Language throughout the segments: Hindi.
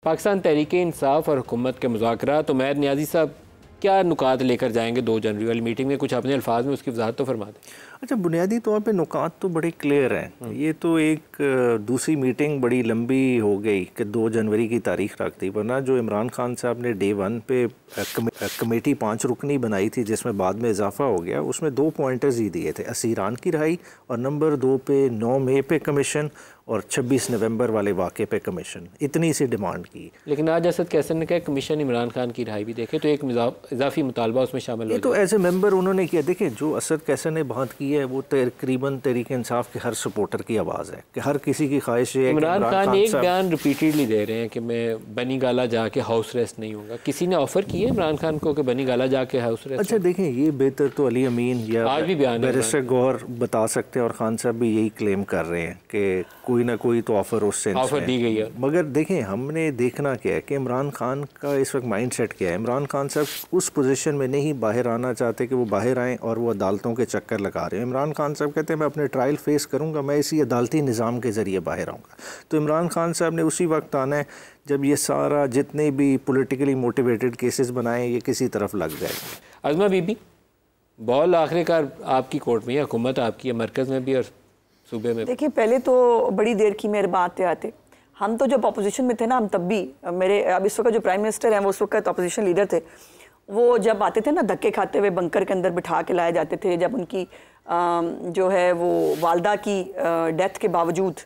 पाकिस्तान तहरीक इंसाफ और हुकूमत के मुज़ाकरात, उमैर नियाज़ी साहब क्या नुकात लेकर जाएंगे 2 जनवरी वाली मीटिंग में? कुछ अपने अल्फाज में उसकी वजाहत तो फरमा दें। अच्छा, बुनियादी तौर पे नुकात तो बड़े क्लियर हैं। ये तो एक दूसरी मीटिंग बड़ी लंबी हो गई कि 2 जनवरी की तारीख रख दी, वरना जो इमरान खान साहब ने डे 1 पे कमेटी 5 रुकनी बनाई थी जिसमें बाद में इजाफा हो गया, उसमें 2 पॉइंटर्स ही दिए थे, असीरान की रिहाई और नंबर 2 पे 9 मई पे कमीशन और 26 नवंबर वाले वाक़े पे कमीशन, इतनी सी डिमांड की। लेकिन आज असद कैसर ने कहा कमीशन इमरान खान की रिहाई भी देखे, तो एक इजाफी मुतालबा उसमें शामिल हो। ये तो एज ए मेंबर उन्होंने किया। देखिए, जो असद कैसर ने बात की है वो तकरीबन तहरीक इंसाफ के हर सपोर्टर की आवाज़ है कि हर किसी की ख्वाहिश है। इमरान खान एक बयान रिपीटेडली दे रहे हैं कि मैं बनी गाला जाके हाउस रेस्ट नहीं होगा। किसी ने ऑफर किया इमरान खान को कि बनी गाला जाके हाउस रेस्ट? अच्छा देखें, ये बेहतर तो अली अमीन या आज भी बयान बैरिस्टर गौर बता सकते हैं और खान साहब भी यही क्लेम कर रहे हैं कि कोई ना कोई तो ऑफर दी गई है। मगर देखें, हमने देखना क्या है कि इमरान खान का इस वक्त माइंडसेट क्या है। इमरान खान साहब उस पोजीशन में नहीं बाहर आना चाहते कि वो बाहर आएँ और वो अदालतों के चक्कर लगा रहे हैं। इमरान खान साहब कहते हैं मैं अपने ट्रायल फेस करूँगा, मैं इसी अदालती निज़ाम के ज़रिए बाहर आऊँगा। तो इमरान खान साहब ने उसी वक्त आना है जब ये सारा जितने भी पॉलिटिकली मोटिवेटेड केसेस बनाए ये किसी तरफ लग जाएंगे। अज़मा बीबी, बॉल आखिरकार आपकी कोर्ट में है, हुकूमत आपकी है, मरकज़ में भी और सूबे में। देखिए, पहले तो बड़ी देर की मेरे बात आते, हम तो जब अपोजिशन में थे ना, हम तब भी मेरे अब इस वक्त जो प्राइम मिनिस्टर हैं वो उस वक्त अपोजिशन लीडर थे, वो जब आते थे ना धक्के खाते हुए बंकर के अंदर बिठा के लाए जाते थे, जब उनकी जो है वो वालदा की डेथ के बावजूद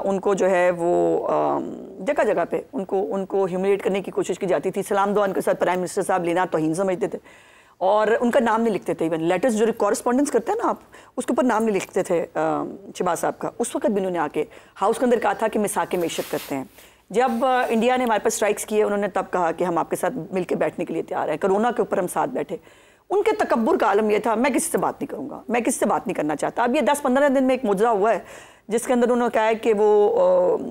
उनको जो है वो जगह जगह पे उनको ह्यूमिलेट करने की कोशिश की जाती थी। सलाम दुआ उनके साथ प्राइम मिनिस्टर साहब लेना तौहीन समझते थे और उनका नाम नहीं लिखते थे। इवन लेटर्स जो कॉरेस्पॉन्डेंस करते हैं ना आप, उसके ऊपर नाम नहीं लिखते थे शहबाज साहब का। उस वक्त भी उन्होंने आके हाउस के अंदर कहा था कि मिसाके मेशत करते हैं। जब इंडिया ने हमारे पास स्ट्राइक्स किए, उन्होंने तब कहा कि हम आपके साथ मिलकर बैठने के लिए तैयार हैं। कोरोना के ऊपर हम साथ बैठे। उनके तकब्बुर का आलम यह था, मैं किसी से बात नहीं करूँगा, मैं किसी से बात नहीं करना चाहता। अब ये 10-15 दिन में एक मुजरा हुआ है जिसके अंदर उन्होंने कहा है कि वो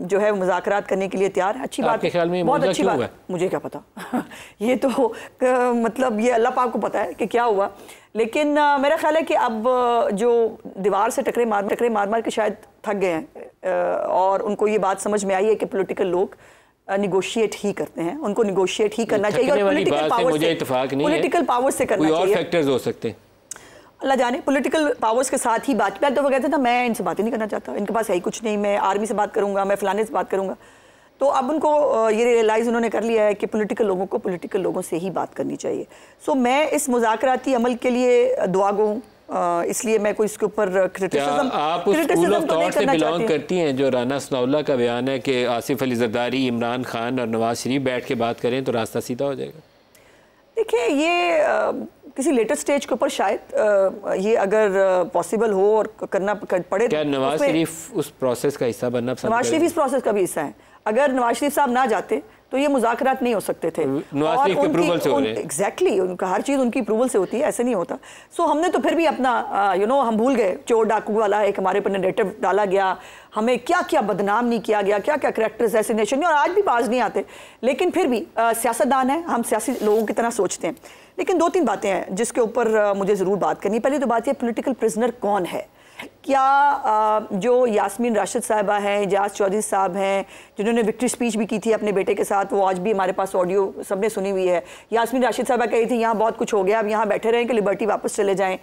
जो है मुज़ाकरात करने के लिए तैयार है। अच्छी बात है, बहुत अच्छी बात। मुझे क्या पता ये तो मतलब ये अल्लाह पाक को पता है कि क्या हुआ। लेकिन मेरा ख्याल है कि अब जो दीवार से टकरे मार के शायद थक गए हैं और उनको ये बात समझ में आई है कि पॉलिटिकल लोग निगोशिएट ही करते हैं, उनको निगोशिएट ही करना चाहिए और पॉलिटिकल पावर से करना चाहिए। और फैक्टर्स हो सकते हैं, अल्लाह जाने, पॉलिटिकल पावर्स के साथ ही बात। तो वो कहते थे मैं इनसे बात ही नहीं करना चाहता, इनके पास है ही कुछ नहीं, मैं आर्मी से बात करूंगा, मैं फलाने से बात करूंगा। तो अब उनको ये रियलाइज़ उन्होंने कर लिया है कि पॉलिटिकल लोगों को पॉलिटिकल लोगों से ही बात करनी चाहिए। सो मैं इस मुज़ाकराती अमल के लिए दुआ गो हूँ, इसलिए मैं कोई इसके ऊपर क्रिटिसिज्म आप उस स्कूल ऑफ थॉट से बिलोंग करती हैं जो राना सनाउल्लाह का बयान है कि आसिफ अली जरदारी, इमरान खान और नवाज शरीफ बैठ के बात करें तो रास्ता सीधा हो जाएगा? देखिए, ये किसी लेटेस्ट स्टेज के ऊपर शायद ये अगर पॉसिबल हो और करना पड़े। क्या नवाज शरीफ उस प्रोसेस का हिस्सा बनना पसंद? नवाज शरीफ इस प्रोसेस का भी हिस्सा है। अगर नवाज शरीफ साहब ना जाते तो ये मुज़ाकरात नहीं हो सकते थे। नवाज शरीफ के अप्रूवल से हो रहे हैं। एग्जैक्टली, उनका हर चीज़ उनकी अप्रूवल से होती है, ऐसे नहीं होता। सो हमने तो फिर भी अपना हम भूल गए, चोर डाकू वाला एक हमारे पर नैरेटिव डाला गया, हमें क्या क्या बदनाम नहीं किया गया, क्या क्या कैरेक्टर असैसिनेशन, और आज भी बाज नहीं आते। लेकिन फिर भी सियासतदान है, हम सियासी लोगों की तरह सोचते हैं। लेकिन 2-3 बातें हैं जिसके ऊपर मुझे ज़रूर बात करनी है। पहली तो बात यह, पॉलिटिकल प्रिजनर कौन है? क्या जो यास्मीन राशिद साहिबा हैं, एजाज चौधरी साहब हैं, जिन्होंने विक्ट्री स्पीच भी की थी अपने बेटे के साथ, वो आज भी हमारे पास ऑडियो सबने सुनी हुई है। यास्मीन राशिद साहिबा कही थी यहाँ बहुत कुछ हो गया, अब यहाँ बैठे रहें कि लिबर्टी वापस चले जाएं,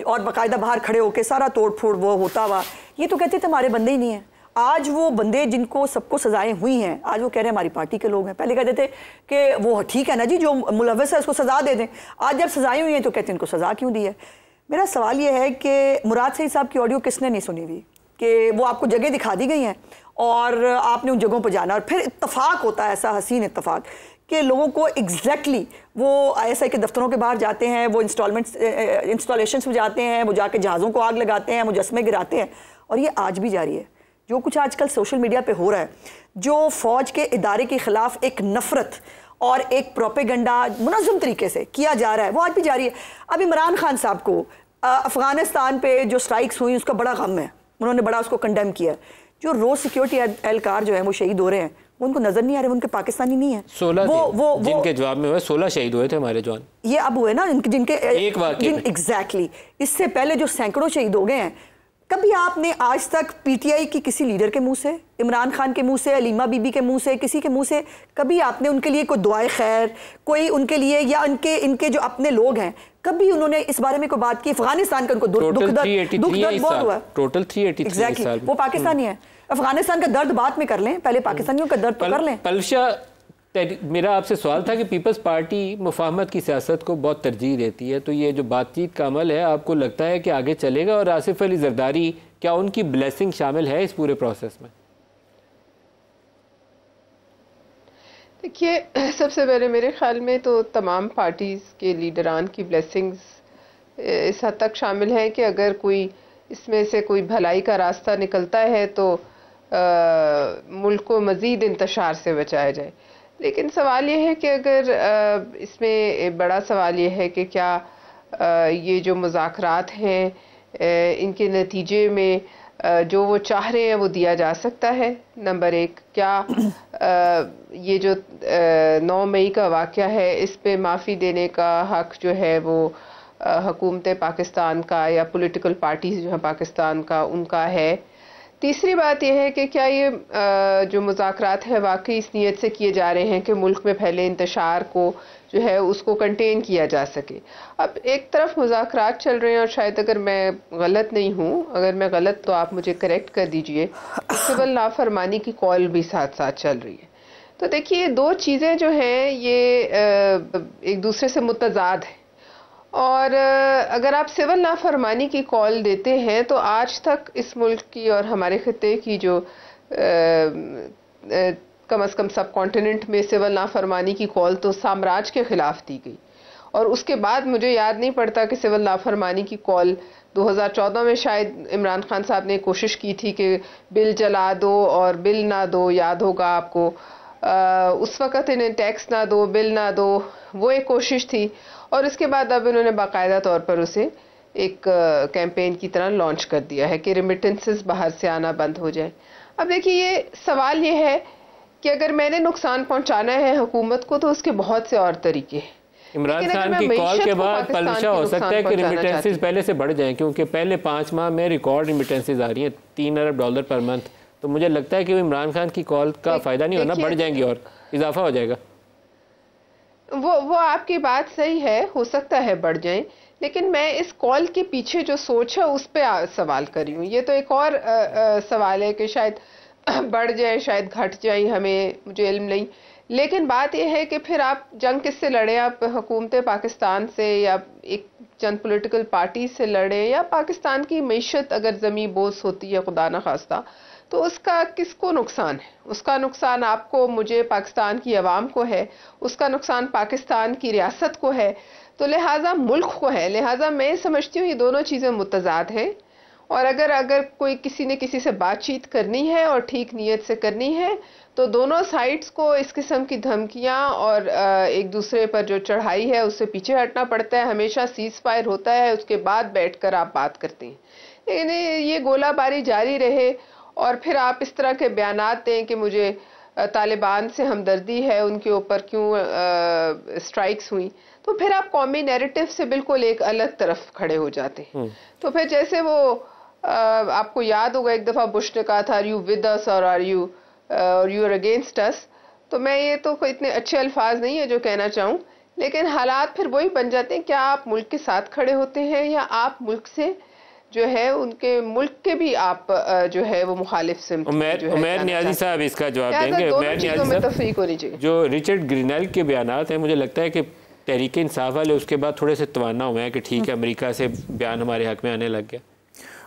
और बाकायदा बाहर खड़े होकर सारा तोड़ फोड़ वो होता हुआ। ये तो कहते थे हमारे बंदे ही नहीं हैं। आज वो बंदे जिनको सबको सजाएं हुई हैं, आज वो कह रहे हैं हमारी पार्टी के लोग हैं। पहले कहते थे कि वो ठीक है ना जी, जो मुलव्वस है उसको सजा दे दें। आज जब सजाएं हुई हैं तो कहते हैं इनको सजा क्यों दी है? मेरा सवाल ये है कि मुराद सईद साहब की ऑडियो किसने नहीं सुनी हुई कि वो आपको जगह दिखा दी गई हैं और आपने उन जगहों पर जाना, और फिर इत्तफाक होता है, ऐसा हसीन इत्तफाक कि लोगों को एग्जैक्टली वो ISI के दफ्तरों के बाहर जाते हैं, वो इंस्टॉलेशंस में जाते हैं, वो जाके जहाज़ों को आग लगाते हैं, मुजस्मे गिराते हैं। और ये आज भी जारी है। जो कुछ आजकल सोशल मीडिया पे हो रहा है, जो फ़ौज के इदारे के ख़िलाफ़ एक नफ़रत और एक प्रोपेगेंडा मुनज़्ज़म तरीके से किया जा रहा है, वो आज भी जारी है। अब इमरान खान साहब को अफ़गानिस्तान पे जो स्ट्राइक्स हुई उसका बड़ा गम है, उन्होंने बड़ा उसको कंडेम किया। जो रोज़ सिक्योरिटी एहलकार जो है वो शहीद हो रहे हैं, वो उनको नज़र नहीं आ रहे, उनके पाकिस्तानी नहीं है। 16 वो जिनके जवाब में हुए 16 शहीद हुए थे हमारे जवान। ये अब हुए ना जिनके एक वाक़या एग्जैक्टली। इससे पहले जो सैकड़ों शहीद हो गए हैं, कभी आपने आज तक पीटीआई की किसी लीडर के मुंह से, इमरान खान के मुंह से, अलीमा बीबी के मुंह से, किसी के मुंह से कभी आपने उनके लिए कोई दुआए खैर, कोई उनके लिए या इनके जो अपने लोग हैं, कभी उन्होंने इस बारे में कोई बात की? अफगानिस्तान का उनको दुख दर्द बहुत हुआ। टोटल 383 साल वो पाकिस्तानी है। अफगानिस्तान का दर्द बाद में कर लें, पहले पाकिस्तानियों का दर्द तो कर लें। पलशा, मेरा आपसे सवाल था कि पीपल्स पार्टी मुफाहमत की सियासत को बहुत तरजीह देती है, तो ये जो बातचीत का अमल है आपको लगता है कि आगे चलेगा? और आसिफ अली जरदारी, क्या उनकी ब्लेसिंग शामिल है इस पूरे प्रोसेस में? देखिए, सबसे पहले मेरे ख्याल में तो तमाम पार्टीज़ के लीडरान की ब्लेसिंग्स इस हद तक शामिल है कि अगर कोई इसमें से कोई भलाई का रास्ता निकलता है तो मुल्क को मज़ीद इंतशार से बचाया जाए। लेकिन सवाल ये है कि अगर इसमें बड़ा सवाल ये है कि क्या ये जो मुज़ाकरात हैं इनके नतीजे में जो वो चाह रहे हैं वो दिया जा सकता है? नंबर एक, क्या ये जो 9 मई का वाक़या है इस पे माफ़ी देने का हक़ जो है वो हुकूमत पाकिस्तान का या पॉलिटिकल पार्टीज़ जो है पाकिस्तान का उनका है? तीसरी बात यह है कि क्या ये जो मुज़ाकरात है वाकई इस नीयत से किए जा रहे हैं कि मुल्क में फैले इंतशार को जो है उसको कंटेन किया जा सके? अब एक तरफ मुज़ाकरात चल रहे हैं और शायद अगर मैं गलत नहीं हूँ, अगर मैं गलत तो आप मुझे करेक्ट कर दीजिए, सिविल नाफरमानी की कॉल भी साथ साथ चल रही है। तो देखिए, दो चीज़ें जो हैं ये एक दूसरे से मुतज़ाद हैं। और अगर आप सिविल नाफरमानी की कॉल देते हैं तो आज तक इस मुल्क की और हमारे खिते की जो कम से कम सब कॉन्टिनेंट में सिविल नाफरमानी की कॉल तो साम्राज्य के ख़िलाफ़ दी गई, और उसके बाद मुझे याद नहीं पड़ता कि सिविल नाफरमानी की कॉल 2014 में शायद इमरान खान साहब ने कोशिश की थी कि बिल जला दो और बिल ना दो, याद होगा आपको। उस वक़्त इन्हें टैक्स ना दो, बिल ना दो, वो एक कोशिश थी, और इसके बाद अब इन्होंने बाकायदा तौर पर उसे एक कैंपेन की तरह लॉन्च कर दिया है कि रेमिटेंसेस बाहर से आना बंद हो जाए। अब देखिए, ये सवाल ये है कि अगर मैंने नुकसान पहुंचाना है हुकूमत को तो उसके बहुत से और तरीके हैं। इमरान खान की कॉल के बाद पलशा हो सकता है कि रेमिटेंसेस पहले से बढ़ जाएं, क्योंकि पहले 5 माह में रिकॉर्ड रेमिटेंसेस आ रही हैं $3 अरब पर मंथ। तो मुझे लगता है कि इमरान खान की कॉल का फ़ायदा नहीं होना, बढ़ जाएंगी और इजाफा हो जाएगा। वो आपकी बात सही है, हो सकता है बढ़ जाएं, लेकिन मैं इस कॉल के पीछे जो सोच है उस पर सवाल कर रही हूँ। ये तो एक और सवाल है कि शायद बढ़ जाए, शायद घट जाए, हमें मुझे इल्म नहीं। लेकिन बात यह है कि फिर आप जंग किससे लड़े? आप हुकूमत पाकिस्तान से या एक चंद पॉलिटिकल पार्टी से लड़े, या पाकिस्तान की मईशत अगर ज़मी बोस होती है खुदा न खास्ता तो उसका किसको नुकसान है? उसका नुकसान आपको, मुझे, पाकिस्तान की आवाम को है, उसका नुकसान पाकिस्तान की रियासत को है, तो लिहाजा मुल्क को है। लिहाजा मैं समझती हूँ ये दोनों चीज़ें मुतज़ाद हैं, और अगर कोई किसी ने किसी से बातचीत करनी है और ठीक नीयत से करनी है तो दोनों साइड्स को इस किस्म की धमकियां और एक दूसरे पर जो चढ़ाई है उससे पीछे हटना पड़ता है। हमेशा सीज़ फायर होता है, उसके बाद बैठकर आप बात करते हैं। लेकिन ये गोलाबारी जारी रहे और फिर आप इस तरह के बयानात दें कि मुझे तालिबान से हमदर्दी है, उनके ऊपर क्यों स्ट्राइक्स हुई, तो फिर आप कौमी नैरेटिव से बिल्कुल एक अलग तरफ खड़े हो जाते हैं। तो फिर जैसे वो आपको याद होगा एक दफ़ा बुश ने कहा था, आर यू विद अस और or you are against us. तो मैं ये तो कोई इतने अच्छे अल्फाज नहीं है जो कहना चाहूँ, लेकिन हालात फिर वही बन जाते हैं। क्या आप मुल्क के साथ खड़े होते हैं या आप मुल्क से जो है उनके मुल्क के भी आप जो है वो मुखालिफ सिम्त। उमैर नियाज़ी साहब इसका जवाब देंगे। उमैर नियाज़ी साहब, तफरीक होनी चाहिए। जो रिचर्ड ग्रीनेल के बयानात हैं, मुझे लगता है कि तहरीक इंसाफ वाले उसके बाद थोड़े से तवाना हुए हैं कि ठीक है अमेरिका से बयान हमारे हक में आने लग गया।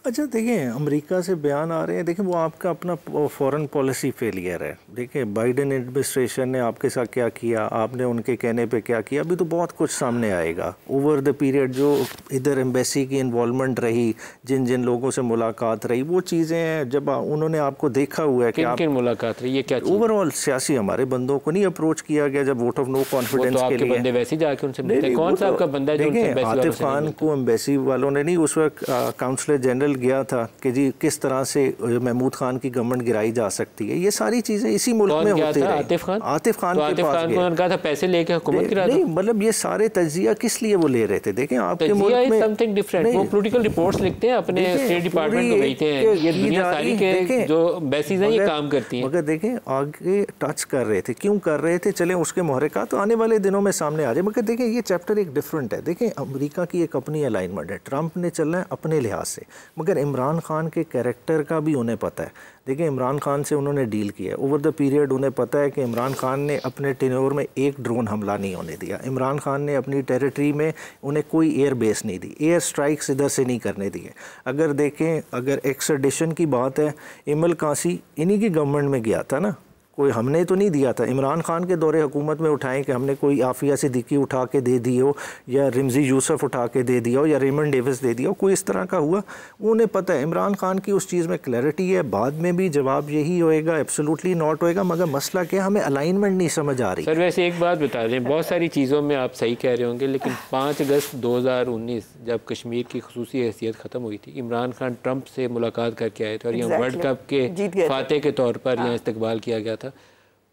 अच्छा देखिए, अमेरिका से बयान आ रहे हैं, देखिए वो आपका अपना फॉरेन पॉलिसी फेलियर है। देखिए बाइडेन एडमिनिस्ट्रेशन ने आपके साथ क्या किया, आपने उनके कहने पे क्या किया, अभी तो बहुत कुछ सामने आएगा ओवर द पीरियड। जो इधर एम्बेसी की इन्वॉल्वमेंट रही, जिन जिन लोगों से मुलाकात रही, वो चीज़ें हैं जब उन्होंने आपको देखा हुआ है कि आप मुलाकात रही, ये क्या ओवरऑल सियासी हमारे बंदों को नहीं अप्रोच किया गया जब वोट ऑफ नो कॉन्फिडेंस के लिए। बंदे वैसे जाके उनसे मिलते हैं। कौन सा आपका बंदा है जो आतिफ खान को एम्बेसी वालों ने नहीं, उस वक्त काउंसलर जनरल गया था कि जी किस तरह से महमूद खान की गवर्नमेंट गिराई जा सकती है, ये सारी चीज़ें इसी मुल्क में होती रही। आतिफ खान के पास कहा था पैसे लेके हुकूमत गिरा नहीं, मतलब ये सारे तज्जिया किस लिए वो ले रहे थे? देखें आपके मुल्क में समथिंग डिफरेंट, वो पॉलिटिकल रिपोर्ट्स लिखते हैं अपने स्टेट डिपार्टमेंट को भेजते हैं, ये दुनिया सारी के जो बेसिस हैं ये काम करती हैं। मगर देखें आगे टच कर रहे थे, क्यों कर रहे थे, चलें उसके मुहर्रिकात तो आने वाले दिनों में सामने आ जाए। मगर देखें ये चैप्टर एक डिफरेंट है। देखें अमेरिका की एक अपनी अलाइनमेंट है, ट्रंप ने चलना है अपने लिहाज से, मगर इमरान खान के कैरेक्टर का भी उन्हें पता है। देखिए इमरान खान से उन्होंने डील किया है ओवर द पीरियड, उन्हें पता है कि इमरान खान ने अपने टेन्योर में एक ड्रोन हमला नहीं होने दिया, इमरान खान ने अपनी टेरिटरी में उन्हें कोई एयर बेस नहीं दी, एयर स्ट्राइक्स इधर से नहीं करने दिए। अगर देखें, अगर एक्सट्रेडिशन की बात है, इमल कासी इन्हीं की गवर्नमेंट में गया था ना, कोई हमने तो नहीं दिया था। इमरान खान के दौरे हुकूमत में उठाएं कि हमने कोई आफिया सिद्दीकी उठा के दे दी हो या रिमजी यूसुफ उठा के दे दिया हो या रेमंड डेविस दे दिया हो, कोई इस तरह का हुआ, उन्हें पता है। इमरान खान की उस चीज़ में क्लैरिटी है, बाद में भी जवाब यही होएगा, एब्सोल्युटली नॉट होएगा। मगर मसला क्या, हमें अलाइनमेंट नहीं समझ आ रही। सर वैसे एक बात बता दें, बहुत सारी चीज़ों में आप सही कह रहे होंगे, लेकिन 5 अगस्त 2019 जब कश्मीर की खुसूसी हैसियत ख़त्म हुई थी, इमरान खान ट्रंप से मुलाकात करके आए थे और यहाँ वर्ल्ड कप के फाते के तौर पर यहाँ इस्तकबाल किया गया था।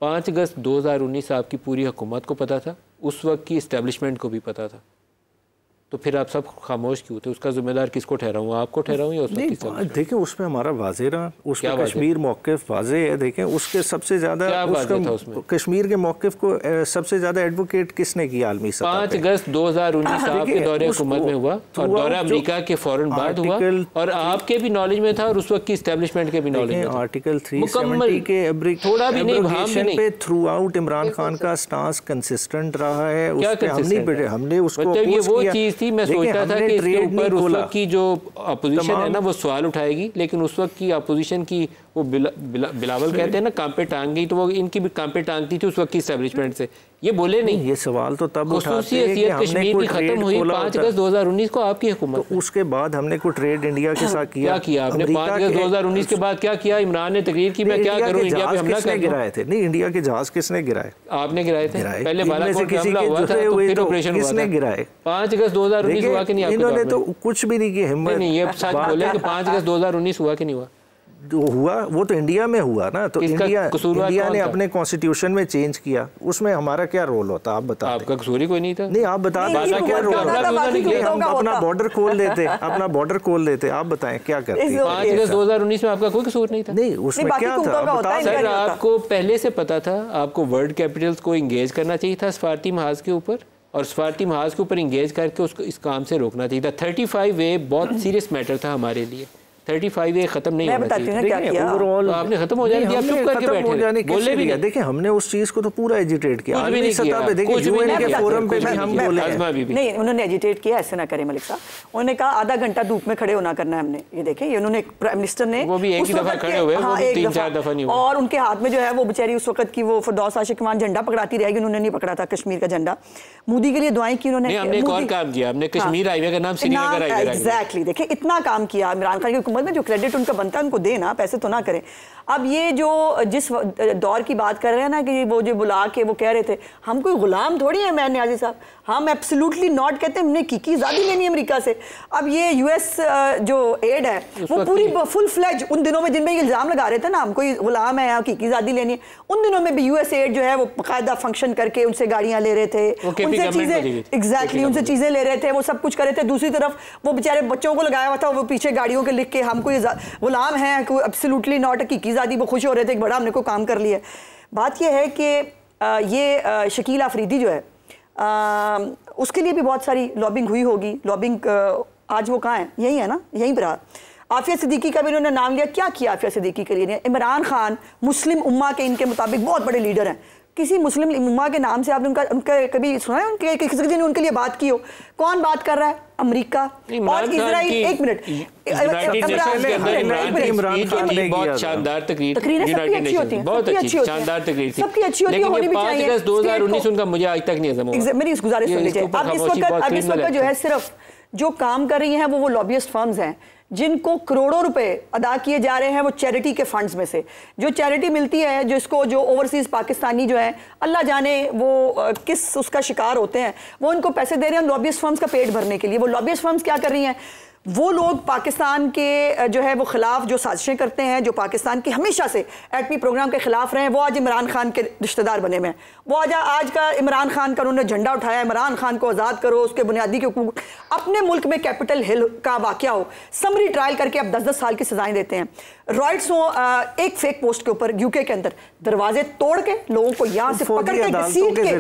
5 अगस्त 2019 आपकी पूरी हुकूमत को पता था, उस वक्त की इस्टेब्लिशमेंट को भी पता था, तो फिर आप सब खामोश क्यों थे? उसका जिम्मेदार किसको ठहराऊँ, आपको ठहराऊँ या उस वक्त? देखें उसमें हमारा वाज़े रहा, उसमें कश्मीर मौक़िफ़ वाज़े है। देखें उसके सबसे ज़्यादा कश्मीर के मौक़िफ़ को सबसे ज़्यादा एडवोकेट किसने किया आलमी सतह पे? 5 अगस्त 2019 आपके दौरे हुकूमत में हुआ और दौरा अमेरिका के फ़ौरन बाद हुआ और आपके भी नॉलेज में था और उस वक्त की इस्टेब्लिशमेंट के भी नॉलेज में था। आर्टिकल 370 के थोड़ा भी नहीं पे थ्रू आउट इमरान खान का स्टांस कंसिस्टेंट रहा है, हमने उसको वो चीज़ मैं सोचता था कि इसके ऊपर उस वक्त की जो अपोजिशन है ना वो सवाल उठाएगी, लेकिन उस वक्त की अपोजिशन की वो बिलावल कहते हैं ना कांपे टांग गई, तो वो इनकी भी कांपे टांगती थी उस वक्त की एस्टेब्लिशमेंट से। ये बोले नहीं, ये सवाल तो तब उठाते हैं कि कश्मीर की खत्म हुई 5 अगस्त 2019 को आपकी हुकूमत, तो उसके बाद हमने कोई ट्रेड इंडिया के साथ क्या किया आपने? 5 अगस्त 2019 के बाद क्या किया? इमरान ने तकरीर की मैं क्या करूं, इंडिया पे हमला कर गिराए थे। नहीं, इंडिया के जहाज किसने गिराए? आपने गिराए थे। पहले बालाकोट का हमला हुआ था तो फिर ऑपरेशन किसने गिराए? 5 अगस्त 2019 हुआ कि नहीं? इन्होंने तो कुछ भी नहीं किया, हिम्मत नहीं। ये सच बोले कि 5 अगस्त 2019 हुआ कि नहीं हुआ? जो हुआ वो तो इंडिया में हुआ ना, तो इंडिया ने अपने कॉन्स्टिट्यूशन में चेंज किया, उसमें हमारा क्या रोल होता? आप बता। आपका कसूर कोई नहीं था। नहीं, आप बता दें क्या रोल होता? हम अपना बॉर्डर खोल देते, अपना बॉर्डर खोल देते, आप बताएं क्या करते? 5 अगस्त 2019 में आपका कोई कसूर नहीं था। नहीं, उसमें क्या था? सर आपको पहले से पता था, आपको वर्ल्ड कैपिटल्स को इंगेज करना चाहिए था सफारती महाज के ऊपर, और सफारती महाज के ऊपर इंगेज करके उसको इस काम से रोकना चाहिए था। 35A बहुत सीरियस मैटर था हमारे लिए। 35A खत्म नहीं होना चाहिए। ओवरऑल आपने खत्म हो जाने दिया, आप चुप करके बैठे, बोले भी नहीं। देखें हमने उस चीज को तो पूरा एजिटेट किया, आलमी सतह पे देखिए यूएन के फोरम पे भी हम बोले नहीं, उन्होंने एजिटेट किया, ऐसे ना करें मलिक साहब। उन्होंने कहा आधा घंटा धूप में खड़े होना करना है हमने, ये देखें ये उन्होंने प्राइम मिनिस्टर ने वो भी एक ही दफा खड़े हुए, वो 3-4 दफा नहीं हुए, और उनके हाथ में जो है वो बेचारी उस वक्त की वो फिरदौस आशिकवान झंडा पकड़ाती रहेगी, उन्होंने नहीं पकड़ा था कश्मीर का झंडा। मोदी के लिए दुआएं की उन्होंने। हमने एक और काम किया, हमने कश्मीर हाईवे का नाम श्रीनगर हाईवे रखा। एग्जैक्टली, देखिए इतना काम किया इमरान खान की हुकूमत में, जो क्रेडिट उनका बनता है उनको देना, पैसे तो ना करें। अब ये जो जिस दौर की बात कर रहे हैं ना कि वो जो बुला के वो कह रहे थे हम कोई गुलाम थोड़ी है, मैं न्याजी साहब, हम एब्सोल्युटली नॉट कहते हैं, हमने की आज़ादी लेनी है अमेरिका से। अब ये यूएस जो एड है वो पूरी फुल फ्लेज, उन दिनों में जिनमें इल्ज़ाम लगा रहे थे ना हम कोई गुलाम है, यहाँ की आज़ादी लेनी है, उन दिनों में भी यूएस एड जो है वो बाकायदा फंक्शन करके उनसे गाड़ियाँ ले रहे थे, उनसे चीज़ें एग्जैक्टली उनसे चीज़ें ले रहे थे, वो सब कुछ कर रहे थे। दूसरी तरफ वो बेचारे बच्चों को लगाया हुआ था, वो पीछे गाड़ियों के लिख के हम कोई गुलाम हैं, कोई एब्सोल्युटली नॉट की आज़ादी, वो खुश हो रहे थे बड़ा हमने को काम कर लिया। बात यह है कि ये शकील आफरीदी जो है उसके लिए भी बहुत सारी लॉबिंग हुई होगी। लॉबिंग आज वो कहाँ है? यही है ना, यहीं पर। आफिया सिद्दीकी का भी उन्होंने नाम लिया, क्या किया आफिया सिद्दीकी के लिए? इमरान खान मुस्लिम उम्मा के इनके मुताबिक बहुत बड़े लीडर हैं, किसी मुस्लिम उम्मा के नाम से आपने उनका कभी सुना है? उनके किसी ने उनके लिए बात की हो? कौन बात कर रहा है? अमेरिका और इजराइल। एक मिनट, बहुत शानदार तकरीर, बहुत अच्छी शानदार तकरीर थी, सबकी अच्छी होती है, होनी भी चाहिए। 2019 उनका मुझे आज तक नहीं हजम हुआ। मेरी गुजारिश सुन लीजिए। अब इस वक्त जो है सिर्फ जो काम कर रही हैं वो लॉबियस्ट फर्म्स हैं जिनको करोड़ों रुपए अदा किए जा रहे हैं वो चैरिटी के फंड्स में से। जो चैरिटी मिलती है जिसको जो ओवरसीज पाकिस्तानी जो है अल्लाह जाने वो किस उसका शिकार होते हैं, वो उनको पैसे दे रहे हैं लॉबियस्ट फर्म्स का पेट भरने के लिए। वो लॉबियस्ट फर्म्स क्या कर रही हैं? वो लोग पाकिस्तान के जो है वो खिलाफ जो साजिशें करते हैं, जो पाकिस्तान की हमेशा से एटमी प्रोग्राम के खिलाफ रहे हैं, वो आज इमरान खान के रिश्तेदार बने हुए हैं। वो आज का इमरान खान का उन्होंने झंडा उठाया, इमरान खान को आज़ाद करो, उसके बुनियादी के हकूक। अपने मुल्क में कैपिटल हिल का वाक़या हो, समरी ट्रायल करके अब 10-10 साल की सजाएं देते हैं। रॉयट्स हो एक फेक पोस्ट के ऊपर यूके के अंदर दरवाजे तोड़ के लोगों को यहाँ से पकड़ के घसीट के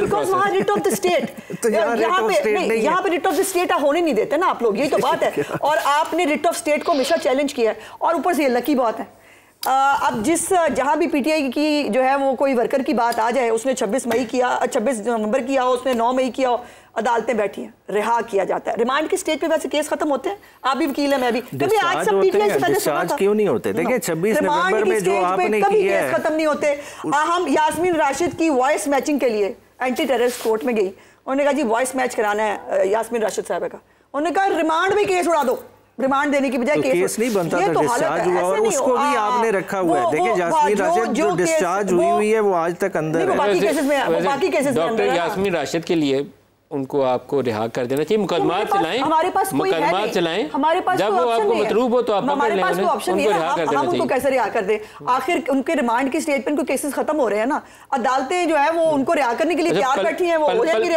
बिकॉज वहाँ रिट ऑफ द स्टेट, यहाँ पे रिट ऑफ द स्टेट होने नहीं देते ना आप लोग, यही तो बात है। और आपने रिट ऑफ स्टेट को हमेशा चैलेंज किया है, और ऊपर से ये लकी बात है अब जहां भी पीटीआई की जो है वो कोई वर्कर की बात आ जाए, उसने 26 नवंबर किया हो, उसने 9 मई किया हो, अदालतें बैठी हैं, रिहा किया जाता है। रिमांड की स्टेज पे वैसे केस खत्म होते हैं, आप भी वकील है, मैं भी, कभी आज सब पीटीआई से पहले सुना था क्यों नहीं होते? देखिए 26 नवंबर में जो आपने कभी केस खत्म नहीं होते। हम यास्मीन राशिद की वॉइस मैचिंग के लिए एंटी टेररिस्ट कोर्ट में गई, उन्होंने कहा जी वॉइस मैच कराना है यास्मीन राशिद साहब का, उन्होंने कहा रिमांड में केस उड़ा दो, रिमांड देने की बजाय तो केस नहीं बनता था, डिस्चार्ज हुआ और उसको भी आपने रखा हुआ है। देखिए यास्मीन राशिद जो डिस्चार्ज हुई है वो आज तक अंदर है। बाकी केसेस में डॉक्टर यास्मीन राशिद के लिए उनको आपको रिहा कर देना चाहिए, मुकदमा चलाएं, हमारे पास मुकदमा चलाएं, हमारे पास जब वो आपको मतलूब हो तो आप हमारे पास कोई ऑप्शन नहीं है, हम उनको कैसे रिहा कर दें? आखिर उनके रिमांड की स्टेज पे उनको केसेस खत्म हो रहे हैं ना, अदालतें जो है वो उनको रिहा करने के लिए तैयार बैठी हैं, वो हो जाएंगी।